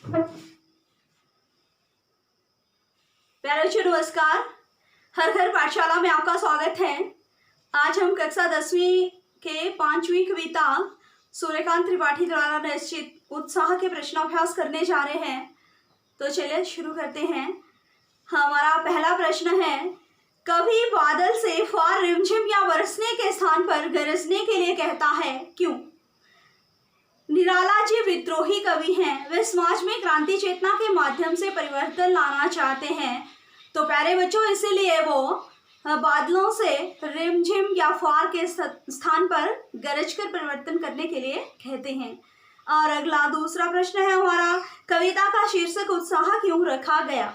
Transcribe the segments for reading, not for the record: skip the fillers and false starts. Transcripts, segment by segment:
प्यारे बच्चों नमस्कार। हर घर पाठशाला में आपका स्वागत है। आज हम कक्षा 10वीं के 5वीं कविता सूर्यकांत त्रिपाठी द्वारा रचित उत्साह के प्रश्नाभ्यास करने जा रहे हैं। तो चलिए शुरू करते हैं। हमारा पहला प्रश्न है, कवि बादल से फुहार रिमझिम या बरसने के स्थान पर गरजने के लिए कहता है, क्यों? निराला जी विद्रोही कवि हैं। वे समाज में क्रांति चेतना के माध्यम से परिवर्तन लाना चाहते हैं। तो प्यारे बच्चों, इसीलिए वो बादलों से रिमझिम या फुहार के स्थान पर गरज कर परिवर्तन करने के लिए कहते हैं। और अगला दूसरा प्रश्न है हमारा, कविता का शीर्षक उत्साह क्यों रखा गया?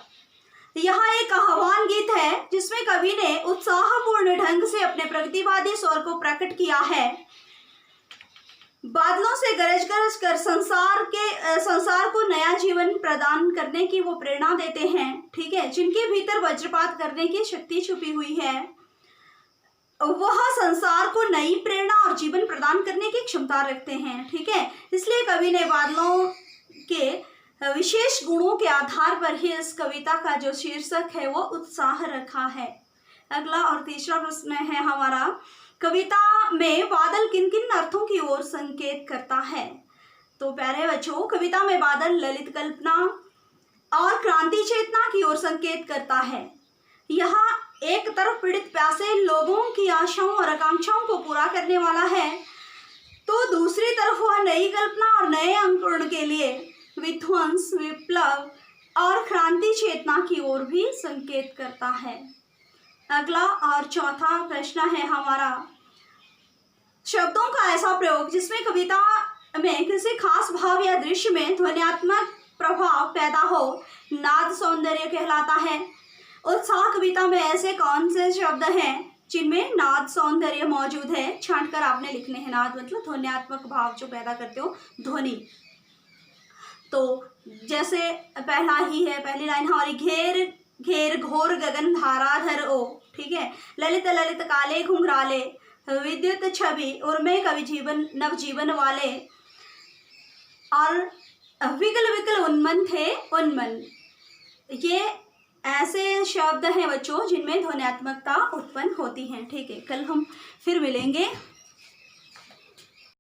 यहाँ एक आह्वान गीत है जिसमें कवि ने उत्साहपूर्ण ढंग से अपने प्रगतिवादी स्वर को प्रकट किया है। बादलों से गरज गरज कर संसार को नया जीवन प्रदान करने की वो प्रेरणा देते हैं, ठीक है, जिनके भीतर वज्रपात करने की शक्ति छुपी हुई है। वह संसार को नई प्रेरणा और जीवन प्रदान करने की क्षमता रखते हैं, ठीक है। इसलिए कवि ने बादलों के विशेष गुणों के आधार पर ही इस कविता का जो शीर्षक है वो उत्साह रखा है। अगला और तीसरा प्रश्न है हमारा, कविता में बादल किन किन अर्थों की ओर संकेत करता है? तो प्यारे बच्चों, कविता में बादल ललित कल्पना और क्रांति चेतना की ओर संकेत करता है। यहाँ एक तरफ पीड़ित प्यासे लोगों की आशाओं और आकांक्षाओं को पूरा करने वाला है, तो दूसरी तरफ वह नई कल्पना और नए अंकुरण के लिए विध्वंस, विप्लव और क्रांति चेतना की ओर भी संकेत करता है। अगला और चौथा प्रश्न है हमारा, शब्दों का ऐसा प्रयोग जिसमें कविता में किसी खास भाव या दृश्य में ध्वन्यात्मक प्रभाव पैदा हो, नाद सौंदर्य कहलाता है। उत्साह कविता में ऐसे कौन से शब्द हैं जिनमें नाद सौंदर्य मौजूद है? छांट कर आपने लिखने हैं। नाद मतलब ध्वन्यात्मक भाव जो पैदा करते हो, ध्वनि। तो जैसे पहला ही है, पहली लाइन हमारी, घेर घेर घोर गगन धाराधर ओ, ठीक है। ललित ललित काले घुंघराले, विद्युत छवि उर्मे कवि जीवन नवजीवन वाले, और विकल विकल उन्मन थे उन्मन। ये ऐसे शब्द हैं बच्चों जिनमें ध्वन्यात्मकता उत्पन्न होती है, ठीक है। कल हम फिर मिलेंगे।